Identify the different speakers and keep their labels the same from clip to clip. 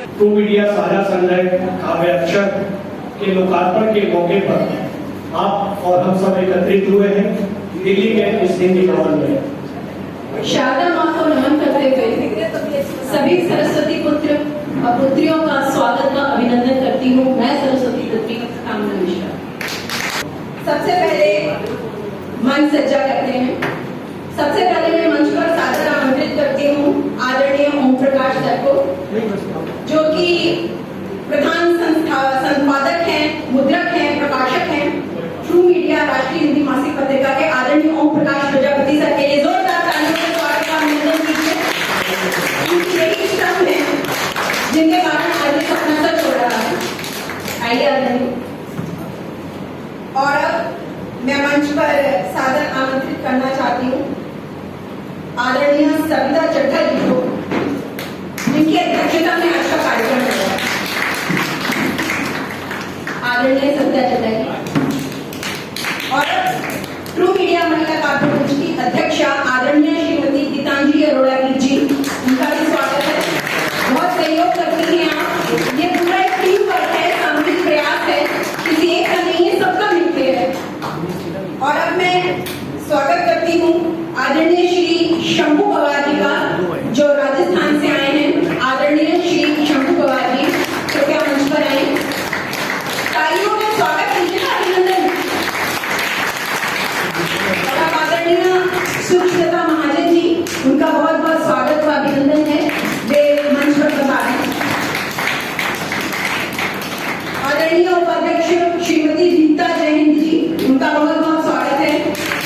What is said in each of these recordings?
Speaker 1: True media साझा संग्रह काव्य अक्षर के लोकार्पण के मौके पर आप और हम सब एकत्रित हुए हैं दिल्ली में इस हिंदी भवन में।
Speaker 2: शारदा माँ को नमन करते हुए सभी सरस्वती पुत्र और पुत्रियों का स्वागत व अभिनंदन करती हूँ। मैं सरस्वती पुत्री कामना मिश्रा। सबसे पहले मंच सज्जा करते हैं। सबसे पहले मैं मंच पर सादर आमंत्रित करती हूँ आदरणीय ओम प्रकाश सर को, जो कि प्रधान संपादक हैं, मुद्रक हैं, प्रकाशक हैं ट्रू मीडिया राष्ट्रीय हिंदी मासिक पत्रिका के। आदरणीय ओम प्रकाश प्रजापति सर के लिए जोरदार तालियों से स्वागत का अभिनंदन कीजिए। यही श्रम है जिनके कारण आज ये सपना सच हो रहा है। आइए आदरणीय। और अब मैं मंच पर सादर आमंत्रित करना चाहती हूँ आदरणीय सविता चड्ढा जी को, जिनकी अध्यक्षता में आज का कार्यक्रम है। आदरणीय सविता चड्ढा जी। और ट्रू मीडिया महिला काव्य मंच की अध्यक्षा आदरणीय श्रीमती गीतांजलि अरोड़ा जी, उनका भी स्वागत है। बहुत सहयोग करती हैं आप। ये पूरा एक टीम वर्क है, सामूहिक प्रयास है, किसी एक का नहीं है, सबका मिलकर है। और अब मैं स्वागत करती हूँ आदरणीय श्री शंभू पवार जी का, जो राजस्थान से आए हैं। आदरणीय श्री शंभू पवार जी कृपया मंच पर आए। तालियों में स्वागत कीजिए, अभिनंदन। और अब आदरणीय सुचिता महाजन जी, उनका बहुत बहुत स्वागत व अभिनंदन है, वे मंच पर बता रहे हैं। आदरणीय उपाध्यक्ष श्रीमती रीता जयहिंद जी, उनका बहुत बहुत स्वागत है।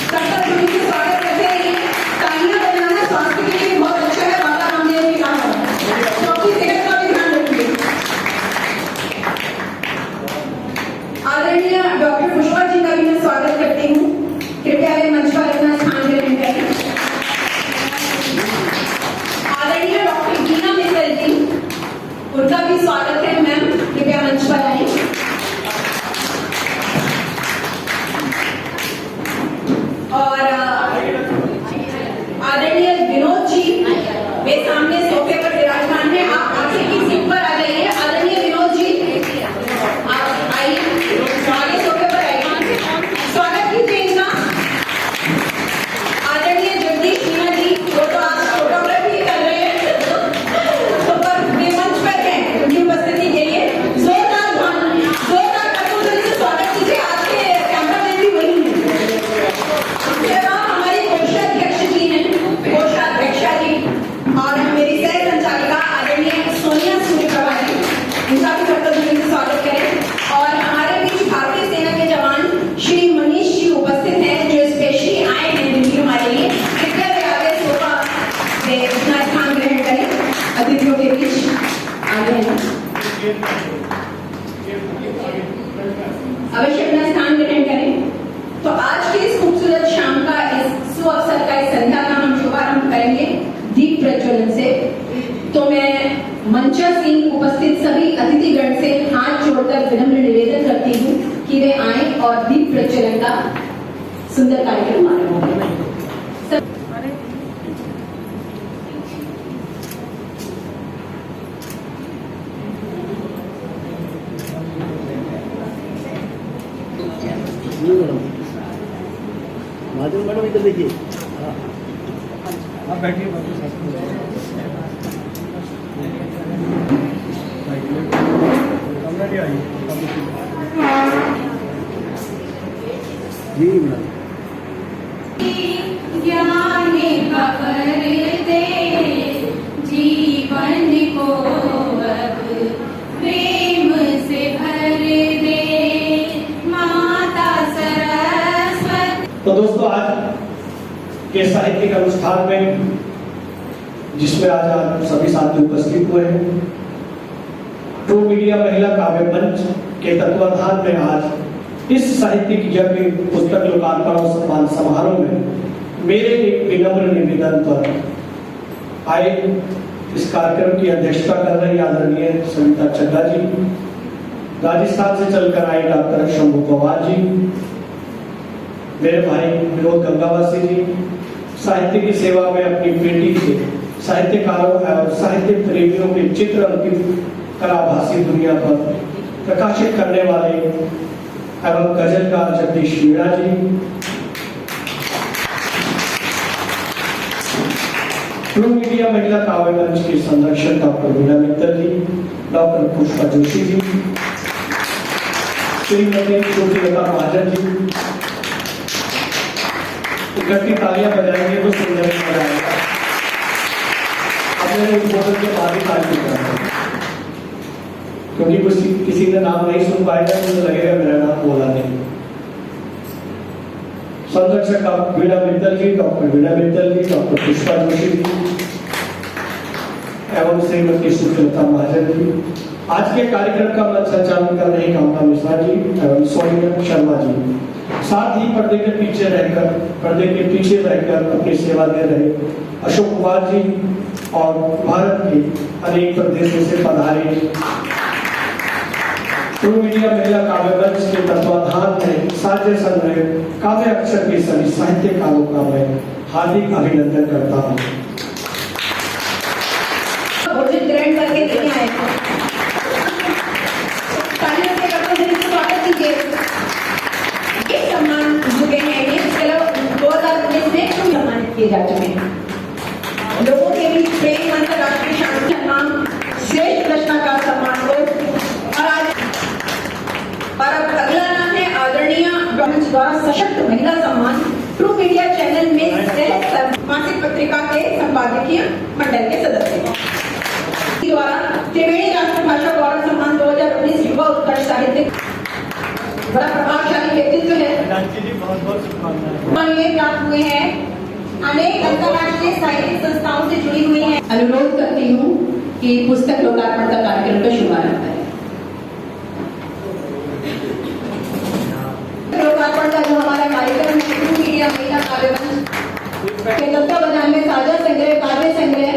Speaker 2: तब तक उनसे स्वागत करते रहिए। तालियां बजाना स्वास्थ्य के लिए बहुत अच्छा है, बाबा रामदेव ने कहा है, तो अपनी सेहत का भी ध्यान रखिए। आदरणीय डॉक्टर पुष्पा जी का भी मैं स्वागत करती हूँ। कृपया वे मंच पर अपना स्थान ग्रहण करें। आदरणीय डॉक्टर गीना मित्तल जी, उनका भी स्वागत है। मैम कृपया मंच पर आए। और आदरणीय विनोद जी, वे सामने सोफे पर विराजमान हैं। आप आगे की सीट पर आ जाइए। आदरणीय विनोद जी, आप आइए, आगे सोफे पर आइए, स्वागत कीजिए इनका। आदरणीय जगदीश मीना जी, वो तो आप फोटोग्राफी कर रहे हैं, तो पर वे मंच पर हैं उनकी उपस्थिति के लिए। जोरदार कपूर से स्वागत कीजिए। आपके कैमरामैन भी वही हैं। हमारी कोषाध्यक्ष जी हैं, कोषाध्यक्षा जी, और मेरी सह संचालिका आदरणीय सोनिया सूर्यप्रभा जी, उनका भी कर्तव्य से स्वागत करें। और हमारे बीच भारतीय सेना के जवान श्री मनीष जी उपस्थित हैं, जो स्पेशली आए हैं दिल्ली हमारे लिए। कृपया वे आगे सोफा से अपना स्थान ग्रहण करें। अतिथियों के बीच आगे अवश्य अपना स्थान ग्रहण करें। तो आज की इस खूबसूरत शाम का, इस सुअवसर का, इस संध्या का हम शुभारंभ करेंगे दीप प्रज्वलन से। तो मैं मंचासीन उपस्थित सभी अतिथिगण से हाथ जोड़कर विनम्र निवेदन करती हूँ कि वे आए और दीप प्रज्वलन का सुंदर कार्यक्रम आरंभ करें।
Speaker 3: मैडम इधर देखिए।
Speaker 1: आप बैठिए।
Speaker 3: जी मैडम।
Speaker 2: ज्ञान खबर दे जीवन को, अब प्रेम से भर दे माता सरस्वती।
Speaker 1: तो दोस्तों, आज के साहित्यिक अनुष्ठान में, जिसमें आज आप सभी साथी उपस्थित हुए हैं, ट्रू मीडिया महिला काव्य मंच के तत्वाधान में आज इस साहित्यिक यज्ञ पुस्तक लोकार्पण और सम्मान समारोह में मेरे एक विनम्र निवेदन पर आए। इस कार्यक्रम की अध्यक्षता कर रही आदरणीय सविता चड्ढा जी, राजस्थान से चलकर आए डॉक्टर शंभू पवार जी, मेरे भाई विनोद गंगावासी जी, साहित्य की सेवा में अपनी बेटी से साहित्यकारों और साहित्य प्रेमियों के चित्र अंकित कलाभाषी दुनिया पर प्रकाशित करने वाले एवं गजलकार जगदीश मीणा जी, प्रू मीडिया महिला काव्य मंच के संरक्षक डॉक्टर वीणा मित्तल जी, डॉक्टर पुष्पा जोशी जी, श्रीमती श्रुतिलता महाजन जी। इकट्ठी तालियां बजाएंगे तो सुंदर मजा आएगा। अपने उद्बोधन के बाद ही ताली बजाएंगे, क्योंकि किसी ने नाम नहीं सुन पाएगा तो लगेगा मेरा नाम बोला नहीं। संरक्षक वीणा मित्तल जी, डॉक्टर वीणा मित्तल जी, डॉक्टर पुष्पा जोशी जी एवं श्रीमती श्रुतिलता महाजन जी। आज के कार्यक्रम का मंच संचालन कर रही कामना मिश्रा जी एवं सोनिया शर्मा जी। साथ ही पर्दे के पीछे रहकर अपनी सेवा दे रहे अशोक कुमार जी और भारत के अनेक प्रदेशों से पधारे प्रू मीडिया महिला काव्य मंच के तत्वाधान में साझे संग्रह काव्य अक्षर के सभी साहित्यकारों का मैं हार्दिक अभिनंदन करता हूँ।
Speaker 2: भोजन ग्रहण करके लेके आए हैं। तालियों से स्वागत कीजिए। ये सम्मान जुड़े हैं, ये 2019 में सम्मानित किए जा चुके हैं। लोगों के बीच प्रेम, अंतर्राष्ट्रीय शांति सम्मान, श्रेष्ठ रचनाकार सम्मान को और अब अगला नाम है आदरणीय ब्रह्मच द्वारा सशक्त महिला सम्मान प्रू मीडिया चैनल में सह मासिक पत्रिका के संपादकीय मंडल के सदस्य द्वारा त्रिवेणी राष्ट्रभाषा गौरव सम्मान 2019 युवा उत्कर्ष साहित्य बड़ा प्रभावशाली व्यक्तित्व है। ये प्राप्त हुए हैं, अनेक अंतर्राष्ट्रीय साहित्यिक संस्थाओं से जुड़ी हुई हैं। अनुरोध करती हूँ कि पुस्तक लोकार्पण का कार्यक्रम का शुभारंभ करें। लोकार्पण का जो हमारा कार्यक्रम प्रू मीडिया महिला काव्य मंच के तत्वावधान में साझा संग्रह, काव्य संग्रह,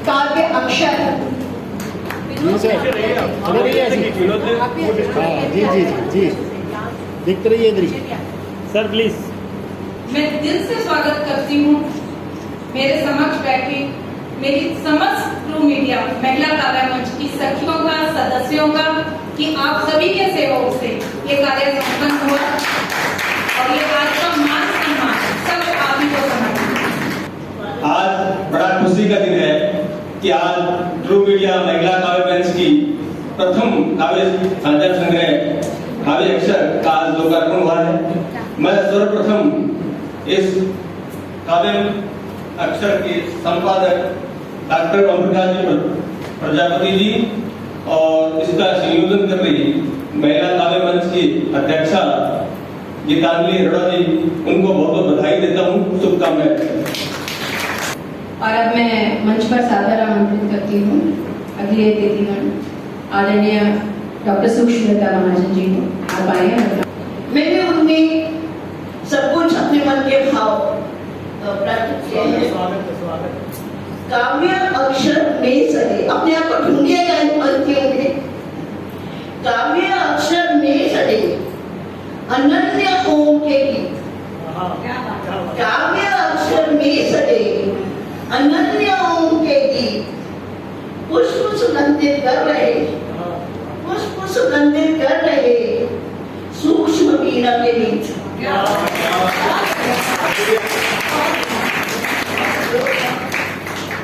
Speaker 2: काव्य अक्षर
Speaker 3: जी देखते रहिए इधर सर प्लीज।
Speaker 4: मैं दिल से स्वागत करती हूँ मेरे समक्ष बैठी मेरी समस्त प्रू मीडिया महिला काव्य मंच की सखियों का, सदस्यों का, कि आप सभी के सहयोग से ये कार्य संपन्न हुआ और ये आज का मान सम्मान सब आप ही को समर्पित।
Speaker 5: आज बड़ा खुशी का दिन है कि आज प्रू मीडिया महिला काव्य मंच की प्रथम काव्य साझा संग्रह काव्य अक्षर का आज लोकार्पण हुआ है। मैं सर्वप्रथम इस काव्य अक्षर के संपादक डॉक्टर ओमप्रकाश जी प्रजापति जी और इसका संयोजन कर रही महिला काव्य मंच की अध्यक्षा गीतांजलि अरोड़ा जी, उनको बहुत बहुत बधाई देता हूँ, शुभकामनाएं।
Speaker 2: और अब मैं मंच पर सादर आमंत्रित करती हूँ अगले अतिथिगण आदरणीय डॉक्टर सुश्रीलता महाजन जी को। आप आइए।
Speaker 6: मैंने उनमें सब कुछ अपने मन के भाव प्रकट किए हैं। काव्य अक्षर में सड़े, अपने आप को ढूंढिएगा इन पंक्तियों में। काव्य अक्षर में सड़े अनन्य ओम के गीत, काव्य अक्षर में सड़े अनन्य ओम के गीत, पुष्प सुगंधित कर रहे, पुष्प सुगंधित कर रहे सूक्ष्म वीणा के गीत।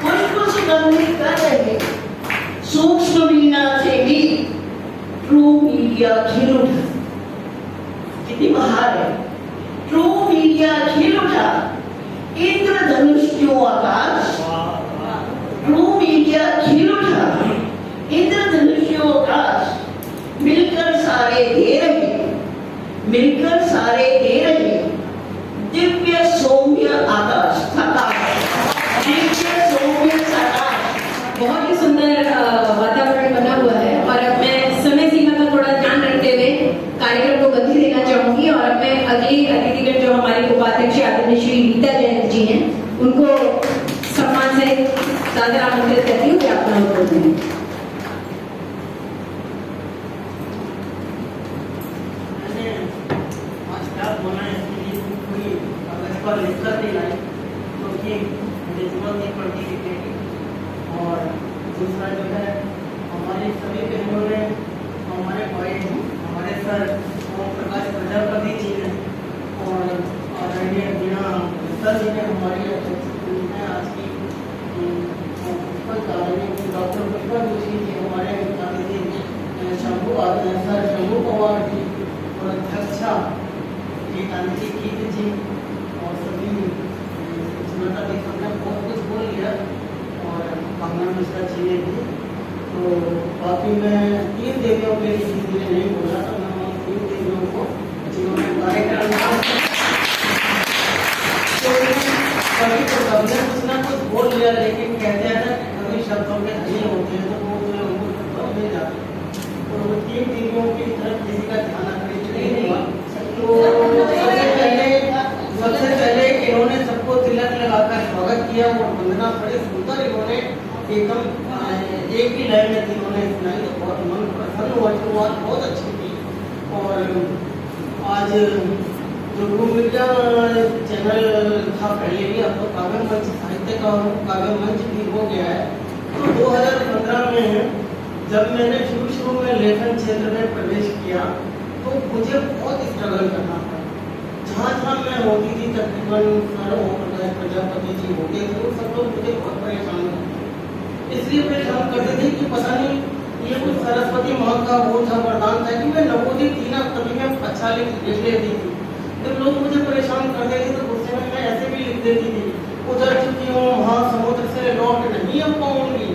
Speaker 6: पुष्प सुगंधित कर रहे सूक्ष्म वीणा से भी प्रू मीडिया खिल उठा। कितनी बहार है। प्रू मीडिया खिल उठा, इंद्रधनुष क्यों आकाश। प्रू मीडिया खिल उठा, इंद्रधनुष क्यों आकाश। मिलकर सारे दे रहे, मिलकर सारे दे रहे दिव्य सौम्य आकाश। दिव्य सौम्य आकाश।
Speaker 2: बहुत ही सुंदर वातावरण बना हुआ है और अब मैं समय सीमा का थोड़ा ध्यान रखते हुए कार्यक्रम को गति देना चाहूंगी और अब मैं अगली अतिथिगण जो हमारे उपाध्यक्ष आदरणीय श्री रीता जैन जी हैं उनको सम्मान से सादर आमंत्रित करती हूँ कि अपना उद्बोधन दें।
Speaker 6: और दूसरा जो है
Speaker 7: हमारे सभी बहनों ने, हमारे भाई हैं, हमारे सर ओम प्रकाश प्रजापति जी ने और आदरणीय बीना दत्ता जी ने हमारी अध्यक्षता है आज की डॉक्टर पुष्पा जोशी जी हमारे अतिथि शंभू सर शंभू पवार जी और अध्यक्षा गीतांजलि गीत जी और सभी सुनता देखा हमने बहुत कुछ बोल लिया और भावना मिश्रा जी ने भी। तो बाकी मैं 3 देवियों के लिए किसी ने नहीं बोला तो मैं 3 देवियों को जिन्होंने कार्यक्रम कभी तो सबने कुछ ना कुछ बोल लिया लेकिन कहते हैं ना कभी शब्दों में नहीं होते हैं तो वो उनको नहीं जाते। तो 3 देवियों की तरफ किसी का ध्यान आकर्षित नहीं हुआ। तो सबसे पहले इन्होंने सबको तिलक लगाकर स्वागत किया और वंदना बड़े सुंदर इन्होंने एकदम एक ही लाइन में इन्होंने सुनाई तो बहुत मन प्रसन्न हुआ। शुरुआत बहुत अच्छी थी। और आज जो ग्रुप मीडिया चैनल था पहले भी, अब तो काव्य मंच साहित्य का काव्य मंच भी हो गया है। तो 2015 में जब मैंने शुरू में लेखन क्षेत्र में प्रवेश किया तो मुझे बहुत स्ट्रगल करना पड़ा। जहाँ मैं होती थी तकरीबन सर ओम प्रकाश प्रजापति जी होते थे, वो सब लोग मुझे बहुत परेशान करते, इसलिए परेशान करते थे कि पता नहीं ये कुछ सरस्वती माँ का वो था वरदान था कि मैं नवोदित थी ना, कभी मैं अच्छा लिख लेती थी। जब लोग मुझे परेशान करते थे तो गुस्से में मैं ऐसे भी लिख देती थी, उधर चुकी हूँ वहाँ समुद्र से लौट नहीं अब पाऊंगी,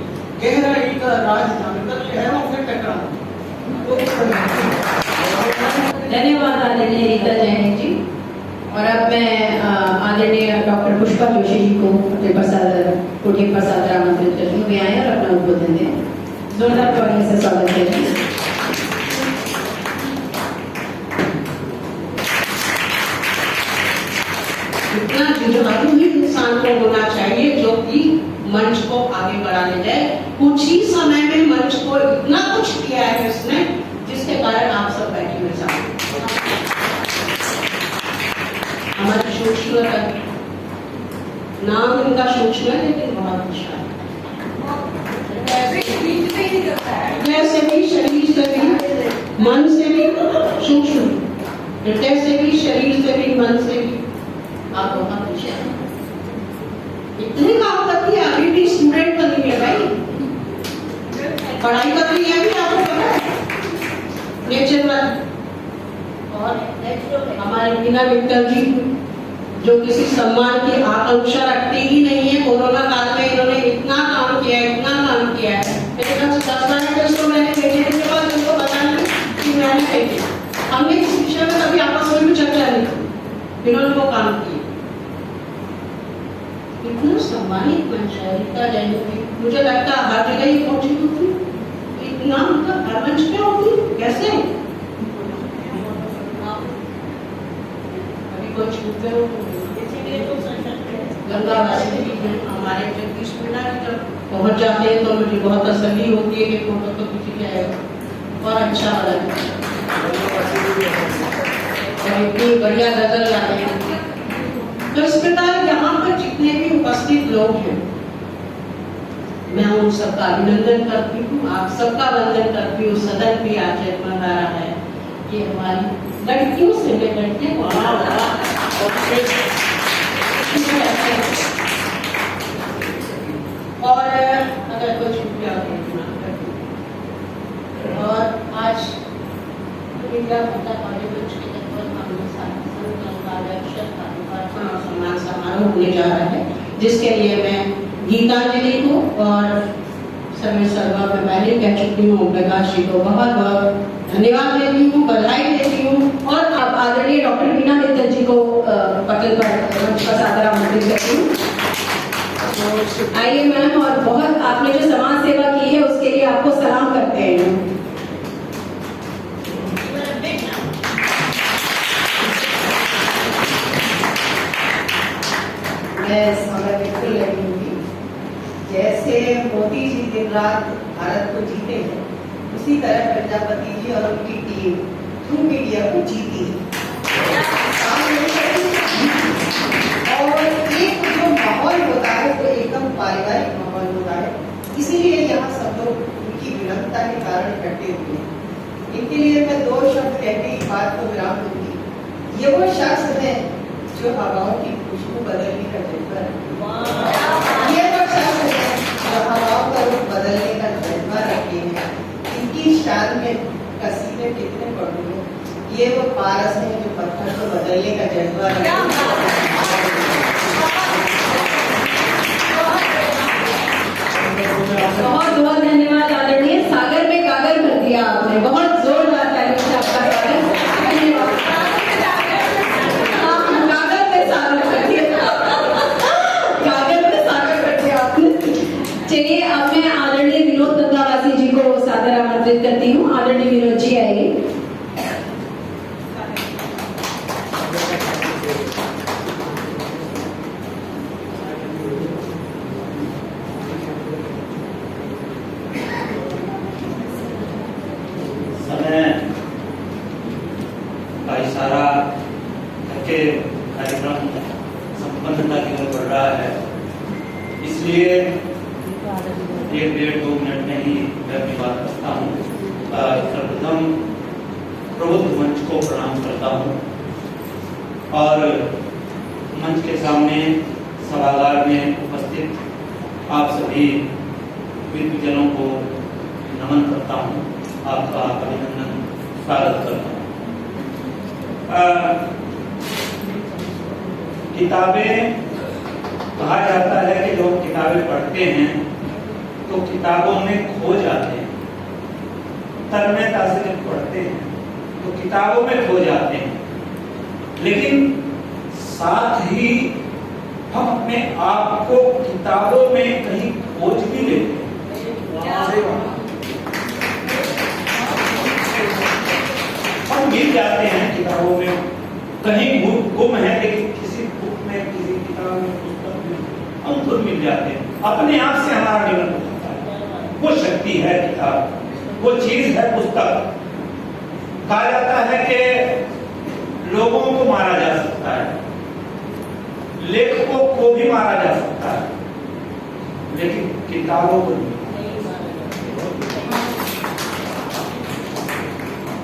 Speaker 7: गहराई का राज जानकर लहरों से टकराऊं।
Speaker 2: धन्यवाद आदरणीय रीता जैन जी। और अब मैं आदरणीय डॉक्टर पुष्पा जोशी जी को कुटीर प्रसाद आमंत्रित करती हूँ, वे आए और अपना उद्बोधन दें। जोरदार तालियों से स्वागत करें।
Speaker 6: इतना जुझारू ही इंसान को होना चाहिए जो कि मंच को आगे बढ़ा ले जाए। कुछ ही समय में मंच को इतना कुछ किया है उसने जिसके कारण आप सब बैठे हुए सामने। हमारे सूक्ष्म नाम इनका सूक्ष्म है लेकिन बहुत अच्छा है। से भी शरीर से भी मन से भी सूक्ष्म, हृदय से भी शरीर से भी मन से भी आप बहुत अच्छा है। इतने काम करती है, अभी भी स्टूडेंट बनी है भाई, पढ़ाई कर रही है भी आपको पता है नेचर पर। और हमारे बीना मित्तल जी जो किसी सम्मान की आकांक्षा रखती ही नहीं है, कोरोना काल में इन्होंने इतना काम किया है, इतना काम किया है। मैंने बेटे के पास उनको बताया कि मैंने फेंकी, हमने इस विषय में कभी आपस में भी चर्चा नहीं की, इन्होंने वो काम किया। इतना सम्मानित मंच है रीता जैन की, मुझे लगता है हर जगह ही पहुंची होती, इतना मतलब हर मंच पे होती कैसे? अभी कोई छूटते हो गंगावासी हमारे जगदीश मीना जब पहुंच जाते हैं तो मुझे बहुत तसल्ली होती है कि फोटो तो किसी के आएगा और अच्छा वाला और इतनी बढ़िया गजल गाते हैं। तो इस प्रकार यहाँ पर जितने भी उपस्थित लोग हैं मैं उन सबका अभिनंदन करती हूँ, आप सबका वंदन करती हूँ। सदन भी आज जगमगा रहा है, ये हमारी लड़कियों से लड़कियों को और अगर कुछ और आज सम्मान समारोह होने जा रहा है, जिसके लिए मैं गीतांजलि को और समय सर्वा में पहले कह चुकी हूँ प्रकाश जी को बहुत बहुत धन्यवाद देती हूँ, बधाई देती हूँ। और अब आदरणीय डॉक्टर बीना मित्तल जी को पटल पर सादर आमंत्रित करती हूँ। आइए मैम, और बहुत आपने जो समाज सेवा की है उसके लिए आपको सलाम करते हैं।
Speaker 8: मैं स्वागत बिल्कुल लगी होगी। जैसे मोदी जी दिन रात भारत को जीते हैं, उसी तरह प्रजापति जी और उनकी टीम थ्रू मीडिया को जीती है। और एक जो माहौल होता है वो एकदम पारिवारिक माहौल होता है, इसीलिए यहाँ सब लोग उनकी विनम्रता है करते हुए इनके लिए मैं 2 शब्द कहती बात को विराम दूंगी। ये वो शख्स है जो हवाओं की खुशबू बदलने का जज्बा रखते। ये वो शख्स है जो हवाओं का रुख बदलने का जज्बा रखते हैं। इनकी शान में कसीदे कितने पढ़ लूं। ये वो पारस है जो पत्थर को बदलने का जज्बा रखते हैं।
Speaker 2: बहुत बहुत धन्यवाद आदरणीय। सागर में गागर कर दिया आपने, बहुत जोरदार तालियों से आपका स्वागत। धन्यवाद। गागर में सागर कर दिया, गागर में सागर कर दिया आपने। चलिए अब मैं आदरणीय विनोद नंदावासी जी को सादर आमंत्रित करती हूँ। आदरणीय विनोद जी आइए।
Speaker 9: सारा के कार्यक्रम संपन्नता की ओर बढ़ रहा है, इसलिए 1-1.5-2 मिनट में ही मैं अपनी बात करता हूँ। सर्वप्रथम प्रबुद्ध मंच को प्रणाम करता हूँ और मंच के सामने सभागार में उपस्थित आप सभी विद्वजनों को नमन करता हूँ, आपका अभिनंदन स्वागत करता हूँ। किताबें, कहा जाता है कि लोग किताबें पढ़ते हैं तो किताबों में खो जाते हैं। तन्मयता से जब पढ़ते हैं तो किताबों में खो जाते हैं, लेकिन साथ ही हम अपने आप को किताबों में कहीं खोज भी लेते हैं। हम मिल जाते हैं किताबों में, कहीं गुम है लेकिन किसी बुक में, किसी किताब में, पुस्तक में हम खुद मिल जाते हैं। अपने आप से हमारा मिलन होता है। वो शक्ति है किताब, वो चीज है पुस्तक। कहा जाता है कि लोगों को मारा जा सकता है, लेखकों को भी मारा जा सकता है, लेकिन किताबों को नहीं।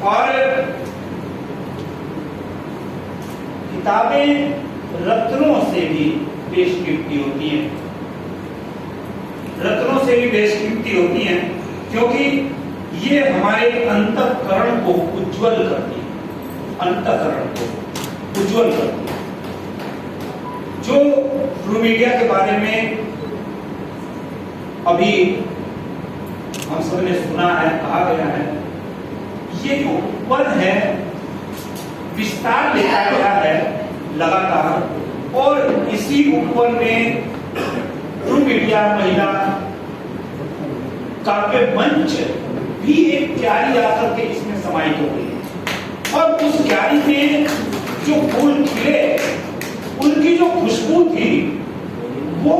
Speaker 9: और किताबें रत्नों से भी बेशकीमती होती हैं, रत्नों से भी बेशकीमती होती हैं, क्योंकि ये हमारे अंतःकरण को उज्जवल करती है, अंतःकरण को उज्जवल करती है। जो ट्रू मीडिया के बारे में अभी हम सबने सुना है, कहा गया है, ये जो ऊपर है विस्तार लेता गया है लगातार, और इसी ऊपर में ट्रू मीडिया महिला काव्य मंच भी एक क्यारी आकर के इसमें समाहित हो गई है। और उस क्यारी में जो फूल खिले, उनकी जो खुशबू थी, वो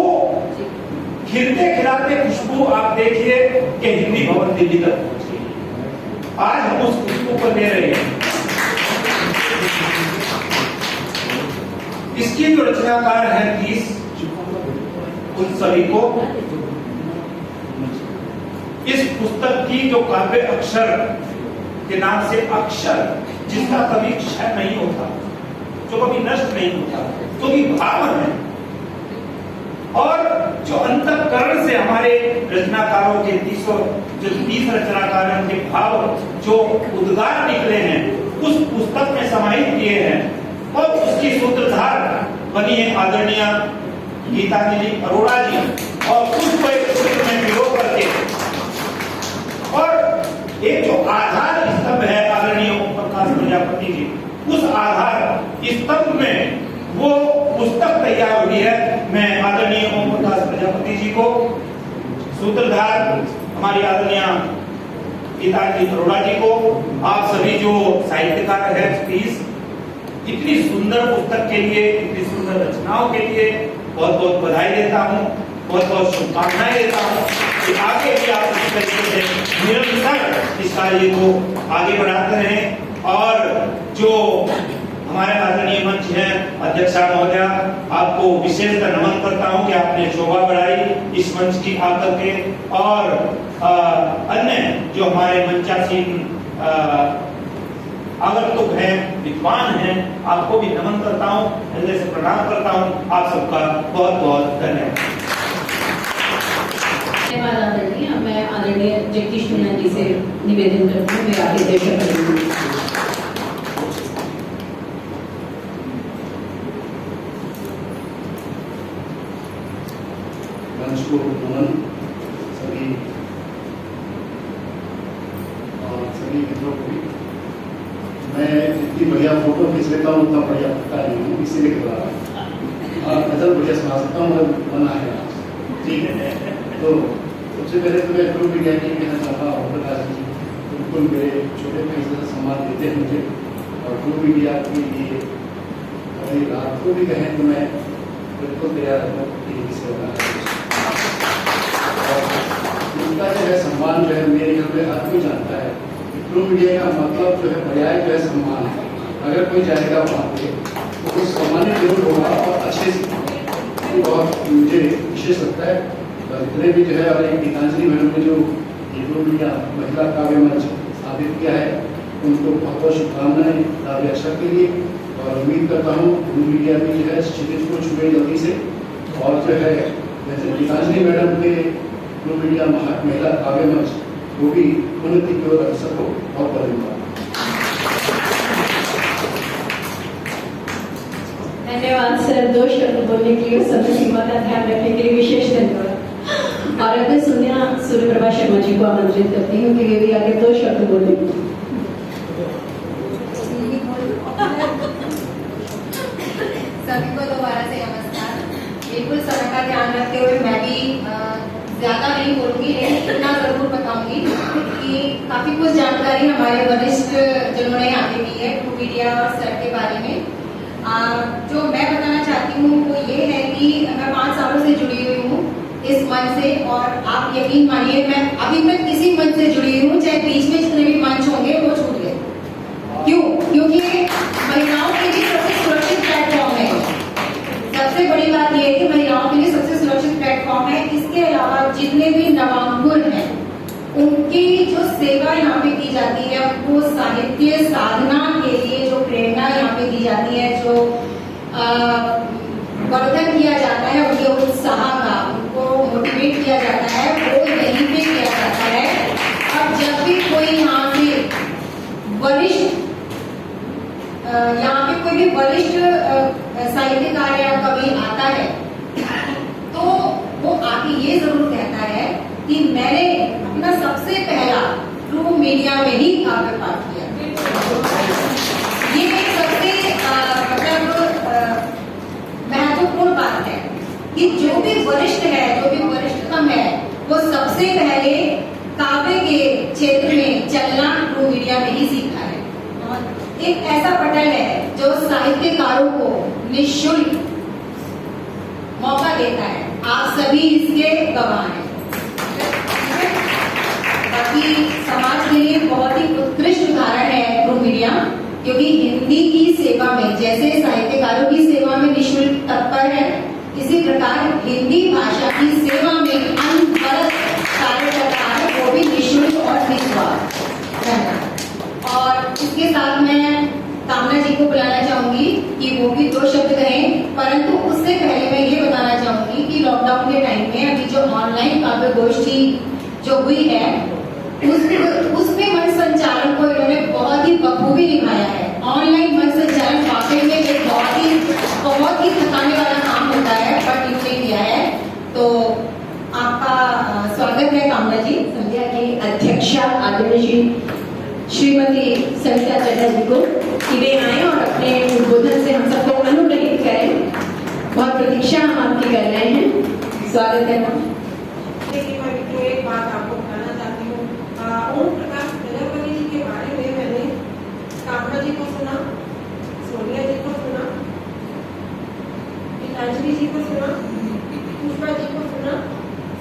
Speaker 9: खिलते खिलाते खुशबू आप देखिए कि हिंदी भवन दिल्ली तक पहुंची। आज हम उस खुशबू को ले रहे हैं। इसकी जो रचनाकार है 30, उन सभी को इस पुस्तक की जो काव्य अक्षर के नाम से अक्षर, जिसका कभी क्षय नहीं होता, जो कभी नष्ट नहीं होता, जो भी भाव है, और जो अंतःकरण से हमारे रचनाकारों के 30 रचनाकार के भाव जो उद्गार निकले हैं, उस पुस्तक में समाहित किए हैं। और उसकी सूत्रधार बनी है आदरणीय गीतांजलि अरोड़ा जी, और उसको एक सूत्र में पिरो करके, और एक जो आधार स्तंभ है आदरणीय ओम प्रकाश प्रजापति जी, उस आधार स्तंभ में वो पुस्तक तैयार हुई है। मैं आदरणीय ओम प्रकाश प्रजापति जी को, सूत्रधार हमारी आदरणीय गीतांजलि अरोड़ा जी को, आप सभी जो साहित्यकार है, प्लीज इतनी सुंदर पुस्तक के लिए, इतनी सुंदर रचनाओं के लिए बहुत बहुत बधाई देता हूँ, बहुत बहुत शुभकामनाएं देता हूँ कि आगे भी आप इस तरीके से निरंतर इस कार्य को आगे बढ़ाते रहें। और जो हमारे आदरणीय मंच हैं अध्यक्षा महोदया, आपको विशेषकर नमन करता हूं कि आपने शोभा बढ़ाई इस मंच की आकर के, और अन्य जो हमारे मंचासीन आगंतुक हैं, विद्वान हैं, आपको भी नमन करता हूं, हृदय से प्रणाम करता हूं। आप सबका बहुत बहुत धन्यवाद।
Speaker 2: धन्यवाद आदरणीय। मैं आदरणीय जगदीश मीना जी से निवेदन करती हूँ, वे आगे दर्शक करेंगे।
Speaker 10: मंच को नमन सभी और सभी मित्रों को भी। मैं जितनी बढ़िया फोटो खींच लेता हूँ उतना बढ़िया पता नहीं हूँ, इसीलिए कर रहा हूँ। और गजल बढ़िया सुना सकता हूँ, मगर बना है ठीक है। तो सबसे पहले तो मैं ट्रू मीडिया की कहना चाहता हूँ, प्रकाश जी बिल्कुल मेरे छोटे भाई से सम्मान देते हैं मुझे, और ट्रू मीडिया के लिए अगर रात को भी कहें तो मैं बिल्कुल तैयार हूँ सेवा। उनका जो है सम्मान जो है मेरे घर में हर कोई जानता है। ट्रू मीडिया का मतलब जो है पर्याय जो है सम्मान है। अगर कोई जाएगा वहाँ पे तो कुछ सम्मानित जरूर होगा और अच्छे से, बहुत मुझे विशेष लगता है। इतने भी जो है और एक गीतांजलि मैडम ने जो ट्रू मीडिया महिला काव्य मंच स्थापित किया है, उनको बहुत बहुत शुभकामनाएं काव्य अक्षर के लिए, और उम्मीद करता हूँ ट्रू मीडिया भी जो है क्षितिज को छुए जल्दी से, और जो है जैसे गीतांजलि मैडम के ट्रू मीडिया महिला काव्य मंच वो भी उन्नति की ओर अग्रसर हो। बहुत बहुत धन्यवाद।
Speaker 2: धन्यवाद सर, 2 शब्द बोलने के लिए, समय सीमा का ध्यान रखने के लिए विशेष धन्यवाद। और अब मैं सूर्य प्रभा शर्मा जी को आमंत्रित करती हूँ कि वे भी आगे 2 शब्द बोले।
Speaker 11: सभी को दोबारा से नमस्कार। बिल्कुल समय का ध्यान रखते हुए मैं भी ज्यादा नहीं बोलूंगी, लेकिन इतना जरूर बताऊंगी कि काफी कुछ जानकारी हमारे वरिष्ठ जिन्होंने यहाँ पे दी है ट्रू मीडिया सर के बारे में। जो मैं बताना चाहती हूँ वो ये है कि मैं 5 सालों से जुड़ी हुई हूँ इस मंच से, और आप यकीन मानिए मैं अभी तक किसी मंच से जुड़ी हुई हूँ, चाहे बीच में जितने भी मंच होंगे वो छूट गए। क्यों? क्योंकि महिलाओं के लिए सबसे सुरक्षित प्लेटफॉर्म है। सबसे बड़ी बात यह है कि महिलाओं के लिए सबसे सुरक्षित प्लेटफॉर्म है। इसके अलावा जितने भी नवांकुर हैं उनकी जो सेवा यहाँ पे की जाती है, उनको साहित्य साधना के लिए जो प्रेरणा यहाँ पे दी जाती है, जो वर्धन किया जाता है उनके उत्साह का, उनको मोटिवेट किया जाता है, वो यहीं पे किया जाता है। अब जब भी कोई यहाँ से वरिष्ठ यहाँ पे कोई भी वरिष्ठ साहित्यकार या कवि आता है तो वो आके ये जरूर कहता है कि मैंने अपना सबसे पहला ट्रू मीडिया में ही काव्य पाठ किया। ये एक सबसे महत्वपूर्ण बात है कि जो भी वरिष्ठ है, जो भी वरिष्ठतम है, वो सबसे पहले काव्य के क्षेत्र में चलना ट्रू मीडिया में ही सीखा है। एक ऐसा पटल है जो साहित्यकारों को निःशुल्क मौका देता है। आप सभी इसके गवाह हैं। बाकी समाज के लिए बहुत ही उत्कृष्ट उदाहरण है ट्रू मीडिया, क्योंकि हिंदी की सेवा में जैसे साहित्यकारों की सेवा में निःशुल्क तत्पर है, इसी प्रकार हिंदी भाषा की सेवा में अनवरत कार्य करता है, वो भी निःशुल्क और निस्वार्थ। और इसके साथ मैं कामना जी को बुलाना चाहूंगी कि वो भी 2 शब्द कहें, परंतु उससे पहले मैं ये बताना चाहूंगी कि लॉकडाउन के टाइम में अभी जो ऑनलाइन काव्य गोष्ठी जो हुई है उसमें मंच संचालन को इन्होंने बहुत ही बखूबी निभाया है। ऑनलाइन मंच संचालन वाकई में एक बहुत ही थकाने वाला काम होता है, बट इन्होंने किया है, तो आपका स्वागत है कामना जी।
Speaker 2: संध्या की अध्यक्षा आदरणीय श्रीमती सविता चटर्जी को कि वे आए और अपने उद्बोधन से हम सबको अनुग्रहित करें। बहुत प्रतीक्षा हम आपकी कर रहे हैं। स्वागत है।
Speaker 8: मैं एक बात आपको बताना चाहती हूँ। ओम प्रकाश प्रजापति जी के बारे में मैंने कामना जी को सुना, सोनिया जी को सुना, गीतांजलि जी को सुना, पुष्पा जी को सुना,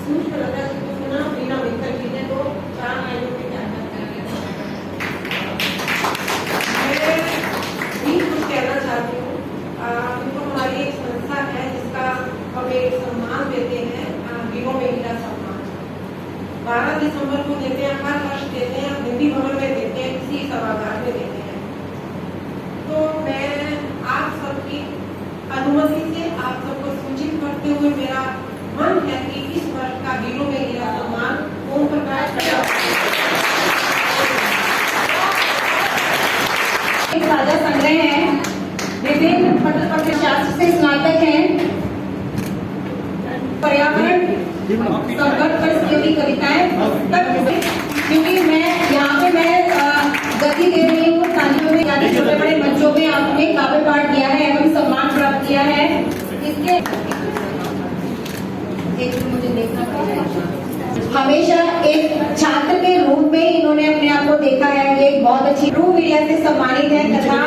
Speaker 8: सुष्मिता जी को सुना, वीणा मित्तल जी ने तो 4 लाइनों में क्या मैं भी कुछ कहना
Speaker 11: शास्त्र से स्नातक हैं, पर्यावरण संकट पर इसकी कविताएं, क्योंकि मैं यहाँ पे गति दे रही हूँ तालियों में, यानी छोटे बड़े बच्चों में आपने काव्य पाठ दिया है एवं सम्मान प्राप्त किया है। इसके एक मुझे देखना पड़ेगा, हमेशा एक छात्र के रूप में इन्होंने अपने आप को देखा है। ये एक बहुत अच्छी ट्रू मीडिया से सम्मानित है तथा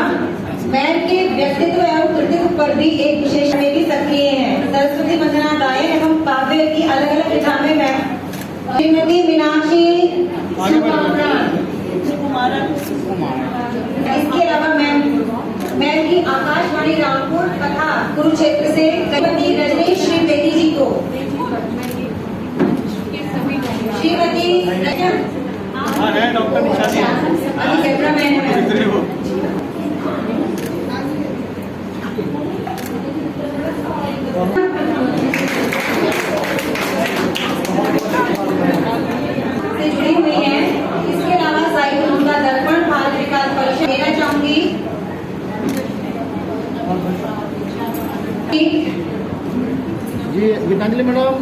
Speaker 11: मैम के व्यक्तित्व एवं कृतित्व पर भी एक विशेष में भी सक्रिय है। सरस्वती वंदना गायन एवं काव्य की अलग अलग किताबें मैम श्रीमती मीनाक्षी इसके अलावा मैम की आकाशवाणी रामपुर तथा कुरुक्षेत्र से श्रीमती रजनीश श्री बेदी जी को, श्रीमती
Speaker 3: डॉक्टर
Speaker 11: से जुड़ी हुई है। इसके अलावा साहित्य उनका दर्पण भारत विकास परिषद देना चाहूंगी।
Speaker 3: जी गीतांजलि मैडम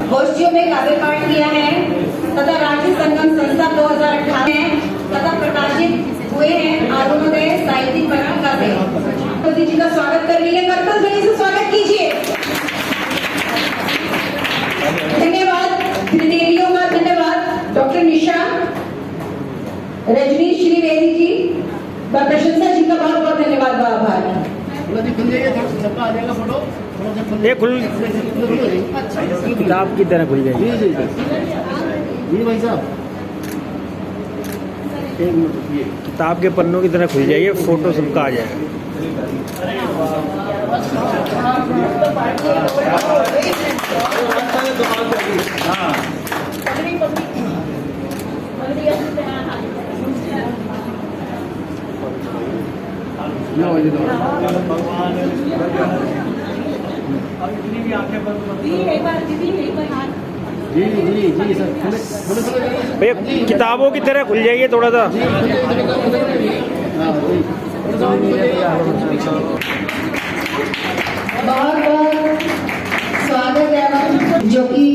Speaker 11: गोष्ठियों में काव्य पाठ किया है तथा राज्य संगम संस्था 2018 तथा प्रकाशित हुए हैं अरुणोदय साहित्यिक पत्रिका से। मोदी जी का स्वागत कर रही है, कर्तव्य ध्वनि से स्वागत कीजिए। धन्यवाद, देवियों का धन्यवाद। डॉक्टर निशा रजनीश श्री बेदी जी व प्रशंसा जी का बहुत बहुत धन्यवाद व आभार।
Speaker 3: सबका आ जाएगा फोटो,
Speaker 12: ये खुल किताब की तरह खुल जाएगी।
Speaker 3: जी जी जी भाई साहब, एक मिनट रुकिए।
Speaker 12: किताब के पन्नों की तरह खुल जाइए, फोटो सबका आ जाएगा।
Speaker 3: जी जी जी सर,
Speaker 12: भैया किताबों की तरह खुल जाइए थोड़ा सा।
Speaker 11: बहुत बहुत स्वागत है जो कि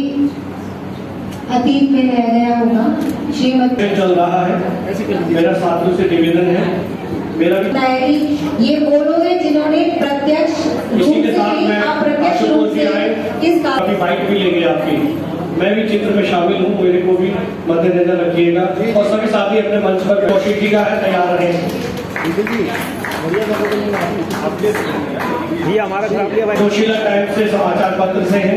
Speaker 11: अतीत में रह गया होगा। श्रीमती
Speaker 1: चल रहा है, मेरा साथियों से निवेदन है, मेरा भी
Speaker 11: ये वो लोग हैं जिन्होंने प्रत्यक्ष
Speaker 1: इसी के साथ मैं
Speaker 11: अप्रत्यक्ष रूप से इस
Speaker 1: काफी बाइक भी लेंगे आपकी। मैं भी चित्र में शामिल हूँ, मेरे को भी मद्देनजर रखिएगा और सभी साथी अपने मंच पर कोशिश की है, तैयार रहें।
Speaker 12: ये हमारा काव्य भाई
Speaker 1: जोशीला टाइम से समाचार पत्र से है,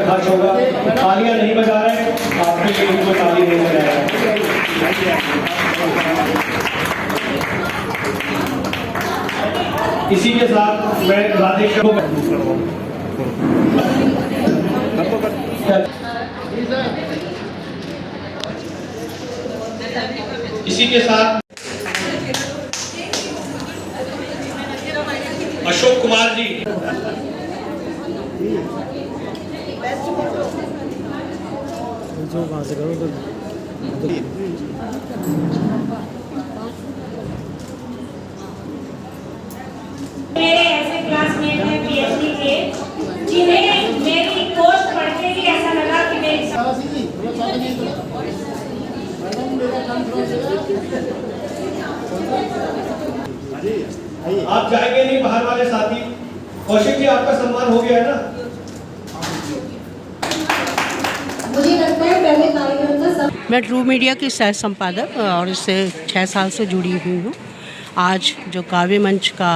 Speaker 1: खर्च होगा। तालियां नहीं बजा रहे, आपके लिए उनको ताली नहीं बजा रहे। इसी के साथ मैं राधेश को इसी के साथ अशोक कुमार जी,
Speaker 12: कहाँ से करो तो
Speaker 13: मेरे ऐसे क्लासमेट हैं पीएचडी के जिन्हें मेरी पोस्ट पढ़ के ही ऐसा लगा कि मेरी
Speaker 1: आप जाएंगे नहीं, बाहर वाले साथी। कौशिक जी, आपका सम्मान हो गया है ना?
Speaker 11: मुझे लगता है पहले कार्यक्रम का सब
Speaker 14: मैं ट्रू मीडिया की सह संपादक और इससे 6 साल से जुड़ी हुई हूँ। आज जो काव्य मंच का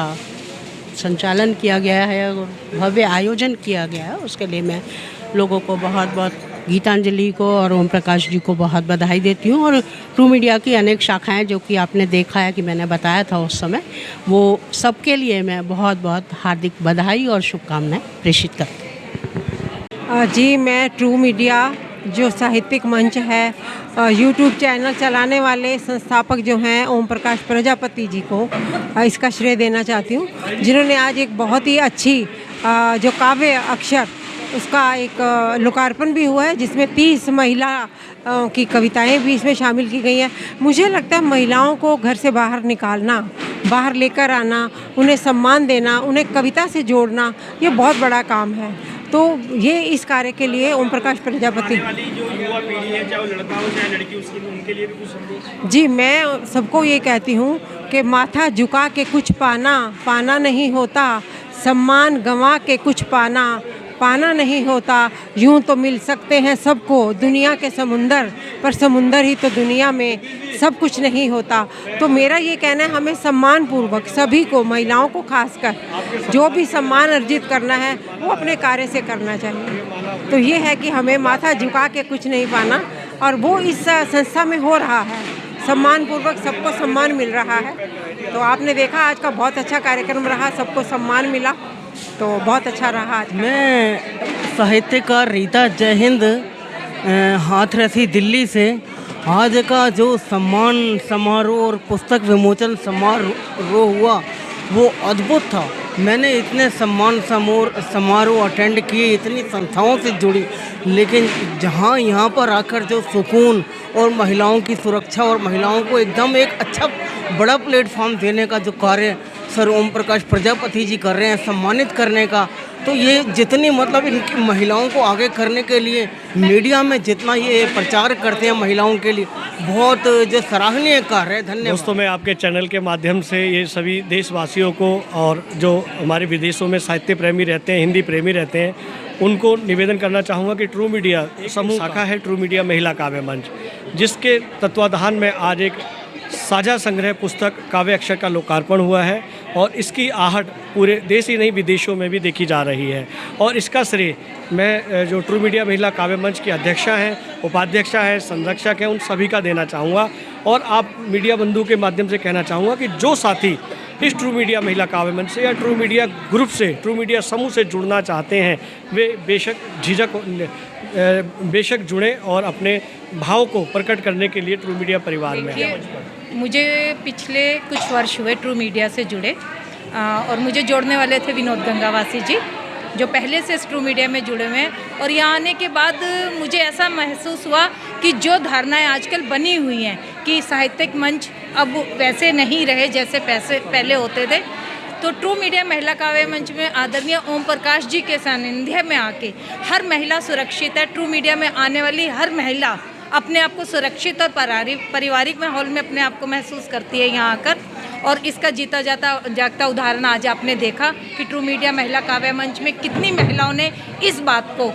Speaker 14: संचालन किया गया है और भव्य आयोजन किया गया है, उसके लिए मैं लोगों को बहुत बहुत, गीतांजलि को और ओम प्रकाश जी को बहुत बधाई देती हूँ। और ट्रू मीडिया की अनेक शाखाएं जो कि आपने देखा है कि मैंने बताया था उस समय, वो सबके लिए मैं बहुत बहुत हार्दिक बधाई और शुभकामनाएं प्रेषित करती हूँ।
Speaker 15: जी, मैं ट्रू मीडिया जो साहित्यिक मंच है, यूट्यूब चैनल चलाने वाले संस्थापक जो हैं ओम प्रकाश प्रजापति जी को इसका श्रेय देना चाहती हूँ, जिन्होंने आज एक बहुत ही अच्छी जो काव्य अक्षर उसका एक लोकार्पण भी हुआ है, जिसमें 30 महिला की कविताएं भी इसमें शामिल की गई हैं। मुझे लगता है महिलाओं को घर से बाहर निकालना, बाहर लेकर आना, उन्हें सम्मान देना, उन्हें कविता से जोड़ना, ये बहुत बड़ा काम है। तो ये इस कार्य के लिए ओम प्रकाश प्रजापति,
Speaker 12: वाली जो युवा पीढ़ी है, चाहे वो लड़का हो चाहे लड़की, उनके लिए भी कुछ संदेश।
Speaker 15: जी, मैं सबको ये कहती हूँ कि माथा झुका के कुछ पाना, पाना नहीं होता, सम्मान गंवा के कुछ पाना, पाना नहीं होता। यूं तो मिल सकते हैं सबको दुनिया के समुंदर, पर समुंदर ही तो दुनिया में सब कुछ नहीं होता। तो मेरा ये कहना है, हमें सम्मान पूर्वक सभी को, महिलाओं को खासकर, जो भी सम्मान अर्जित करना है वो अपने कार्य से करना चाहिए। तो ये है कि हमें माथा झुका के कुछ नहीं पाना, और वो इस संस्था में हो रहा है। सम्मान पूर्वक सबको सम्मान मिल रहा है। तो आपने देखा आज का बहुत अच्छा कार्यक्रम रहा, सबको सम्मान मिला, तो बहुत अच्छा रहा आज।
Speaker 16: मैं साहित्यकार रीता जय हिंद, हाथरसी दिल्ली से। आज का जो सम्मान समारोह और पुस्तक विमोचन समारोह हुआ वो अद्भुत था। मैंने इतने सम्मान समारोह अटेंड किए, इतनी संस्थाओं से जुड़ी, लेकिन जहाँ यहाँ पर आकर जो सुकून और महिलाओं की सुरक्षा और महिलाओं को एकदम एक अच्छा बड़ा प्लेटफॉर्म देने का जो कार्य सर ओम प्रकाश प्रजापति जी कर रहे हैं, सम्मानित करने का, तो ये जितनी मतलब इनकी महिलाओं को आगे करने के लिए मीडिया में जितना ये प्रचार करते हैं महिलाओं के लिए, बहुत जो सराहनीय कार्य है। धन्यवाद
Speaker 1: दोस्तों, मैं आपके चैनल के माध्यम से ये सभी देशवासियों को और जो हमारे विदेशों में साहित्य प्रेमी रहते हैं, हिंदी प्रेमी रहते हैं, उनको निवेदन करना चाहूँगा कि ट्रू मीडिया समूह शाखा है, ट्रू मीडिया महिला काव्य मंच, जिसके तत्वाधान में आज एक साझा संग्रह पुस्तक काव्य अक्षर का लोकार्पण हुआ है, और इसकी आहट पूरे देश ही नहीं विदेशों में भी देखी जा रही है। और इसका श्रेय मैं जो ट्रू मीडिया महिला काव्य मंच की अध्यक्षा हैं, उपाध्यक्षा हैं, संरक्षक हैं, उन सभी का देना चाहूँगा। और आप मीडिया बंधु के माध्यम से कहना चाहूँगा कि जो साथी इस ट्रू मीडिया महिला काव्य मंच से या ट्रू मीडिया ग्रुप से, ट्रू मीडिया समूह से जुड़ना चाहते हैं, वे बेशक जुड़ें और अपने भाव को प्रकट करने के लिए ट्रू मीडिया परिवार में हैं।
Speaker 4: मुझे पिछले कुछ वर्ष हुए ट्रू मीडिया से जुड़े, और मुझे जोड़ने वाले थे विनोद गंगावासी जी, जो पहले से ट्रू मीडिया में जुड़े हुए हैं। और यहाँ आने के बाद मुझे ऐसा महसूस हुआ कि जो धारणाएं आजकल बनी हुई हैं कि साहित्यिक मंच अब वैसे नहीं रहे जैसे पहले होते थे, तो ट्रू मीडिया महिला काव्य मंच में आदरणीय ओम प्रकाश जी के सानिध्य में आके हर महिला सुरक्षित है। ट्रू मीडिया में आने वाली हर महिला अपने आप को सुरक्षित और पारिवारिक माहौल में अपने आप को महसूस करती है यहाँ आकर। और इसका जीता जागता उदाहरण आज आपने देखा कि ट्रू मीडिया महिला काव्य मंच में कितनी महिलाओं ने इस बात को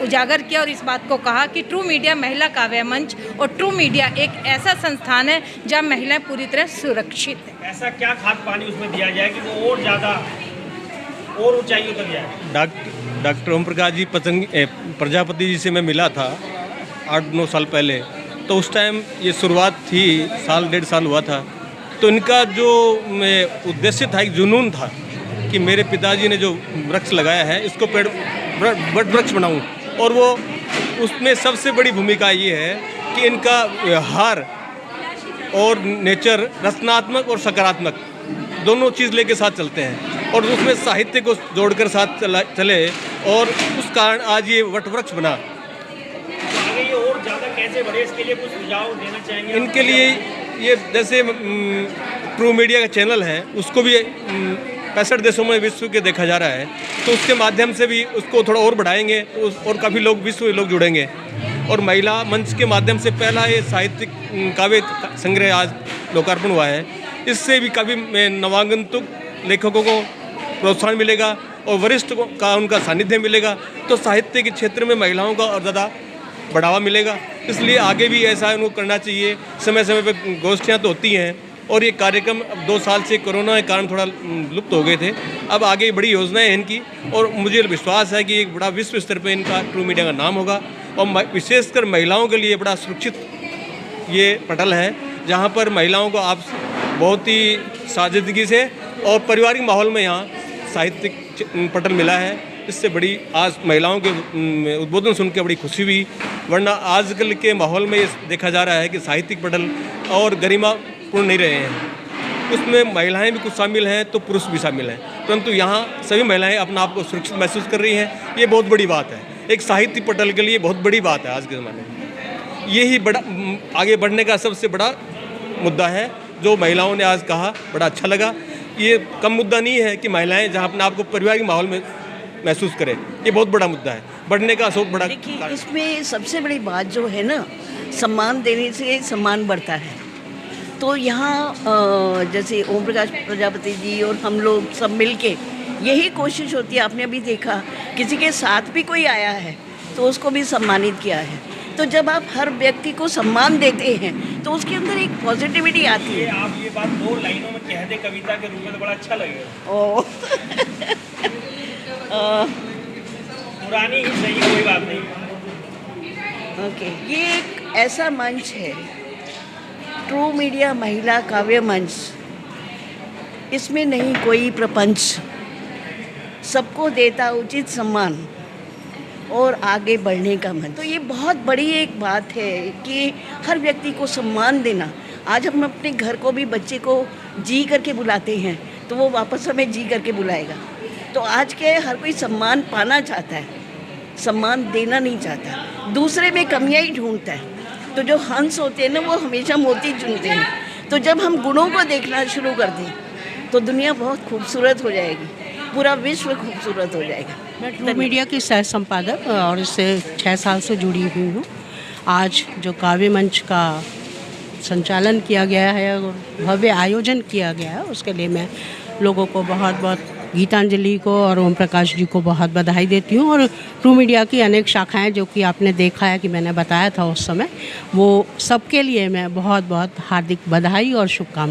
Speaker 4: उजागर किया और इस बात को कहा कि ट्रू मीडिया महिला काव्य मंच और ट्रू मीडिया एक ऐसा संस्थान है जहाँ महिलाएं पूरी तरह सुरक्षित है।
Speaker 12: ऐसा क्या खाद पानी उसमें दिया जाए कि वो और ज़्यादा और ऊंचाइयों तक जाए?
Speaker 5: डॉक्टर ओम प्रकाश जी प्रजापति जी से मैं मिला था 8-9 साल पहले, तो उस टाइम ये शुरुआत थी, 1.5 साल हुआ था। तो इनका जो उद्देश्य था, एक जुनून था कि मेरे पिताजी ने जो वृक्ष लगाया है इसको बड़ वृक्ष बनाऊं। और वो उसमें सबसे बड़ी भूमिका ये है कि इनका व्यवहार और नेचर रचनात्मक और सकारात्मक दोनों चीज़ लेके साथ चलते हैं, और उसमें साहित्य को जोड़कर साथ चले, और उस कारण आज ये वटवृक्ष बना।
Speaker 12: आगे ये और ज़्यादा कैसे बढ़े, इसके लिए कुछ सुझाव देना चाहेंगे?
Speaker 5: इनके लिए ये जैसे ट्रू मीडिया का चैनल है, उसको भी 65 देशों में विश्व के देखा जा रहा है, तो उसके माध्यम से भी उसको थोड़ा और बढ़ाएंगे और काफ़ी लोग विश्व लोग जुड़ेंगे। और महिला मंच के माध्यम से पहला ये साहित्यिक काव्य संग्रह आज लोकार्पण हुआ है, इससे भी काफ़ी नवागंतुक लेखकों को प्रोत्साहन मिलेगा और वरिष्ठ का उनका सानिध्य मिलेगा, तो साहित्य के क्षेत्र में महिलाओं का और ज़्यादा बढ़ावा मिलेगा। इसलिए आगे भी ऐसा उनको करना चाहिए। समय समय पर गोष्ठियाँ तो होती हैं, और ये कार्यक्रम अब 2 साल से कोरोना के कारण थोड़ा लुप्त हो गए थे, अब आगे बड़ी योजनाएं हैं इनकी, और मुझे विश्वास है कि एक बड़ा विश्व स्तर पर इनका ट्रू मीडिया का नाम होगा। और विशेषकर महिलाओं के लिए बड़ा सुरक्षित ये पटल है, जहाँ पर महिलाओं को आप बहुत ही साजिदगी से और पारिवारिक माहौल में यहाँ साहित्यिक पटल मिला है। इससे बड़ी आज महिलाओं के उद्बोधन सुन के बड़ी खुशी हुई, वरना आजकल के माहौल में ये देखा जा रहा है कि साहित्यिक पटल और गरिमा पूर्ण नहीं रहे हैं, उसमें महिलाएं भी कुछ शामिल हैं तो पुरुष भी शामिल हैं।
Speaker 17: परंतु यहाँ सभी महिलाएं अपना आप को सुरक्षित महसूस कर रही हैं। ये बहुत बड़ी बात है, एक साहित्य पटल के लिए बहुत बड़ी बात है आज के ज़माने में। यही बड़ा आगे बढ़ने का सबसे बड़ा मुद्दा है जो महिलाओं ने आज कहा, बड़ा अच्छा लगा। ये कम मुद्दा नहीं है कि महिलाएं जहाँ अपने आप को परिवार के माहौल में महसूस करें, ये बहुत बड़ा मुद्दा है, बढ़ने का बहुत बड़ा।
Speaker 6: देखिए, इसमें सबसे बड़ी बात जो है ना, सम्मान देने से सम्मान बढ़ता है। तो यहाँ जैसे ओम प्रकाश प्रजापति जी और हम लोग सब मिलके यही कोशिश होती है। आपने अभी देखा किसी के साथ भी कोई आया है तो उसको भी सम्मानित किया है। तो जब आप हर व्यक्ति को सम्मान देते हैं तो उसके अंदर एक पॉजिटिविटी आती है।
Speaker 12: आप ये बात 2 लाइनों में कह दे कविता के रूप में तो बड़ा अच्छा लगेगा।
Speaker 6: ओह
Speaker 12: पुरानी ही सही, कोई बात नहीं।
Speaker 6: ओके, ये एक ऐसा मंच है, ट्रू मीडिया महिला काव्य मंच। इसमें नहीं कोई प्रपंच, सबको देता उचित सम्मान और आगे बढ़ने का मन। तो ये बहुत बड़ी एक बात है कि हर व्यक्ति को सम्मान देना। आज हम अपने घर को भी बच्चे को जी करके बुलाते हैं तो वो वापस हमें जी करके बुलाएगा। तो आज के हर कोई सम्मान पाना चाहता है, सम्मान देना नहीं चाहता, दूसरे में कमियां ही ढूंढता है। तो जो हंस होते हैं ना, वो हमेशा मोती चुनते हैं। तो जब हम गुणों को देखना शुरू कर दें तो दुनिया बहुत खूबसूरत हो जाएगी, पूरा विश्व खूबसूरत हो जाएगा।
Speaker 14: मैं ट्रू मीडिया की सह संपादक और इससे 6 साल से जुड़ी हुई हूँ। आज जो काव्य मंच का संचालन किया गया है और भव्य आयोजन किया गया है, उसके लिए मैं लोगों को बहुत बहुत, गीतांजलि को और ओम प्रकाश जी को बहुत बधाई देती हूँ। और ट्रू मीडिया की अनेक शाखाएं जो कि आपने देखा है कि मैंने बताया था उस समय, वो सबके लिए मैं बहुत बहुत हार्दिक बधाई और शुभकामनाएं।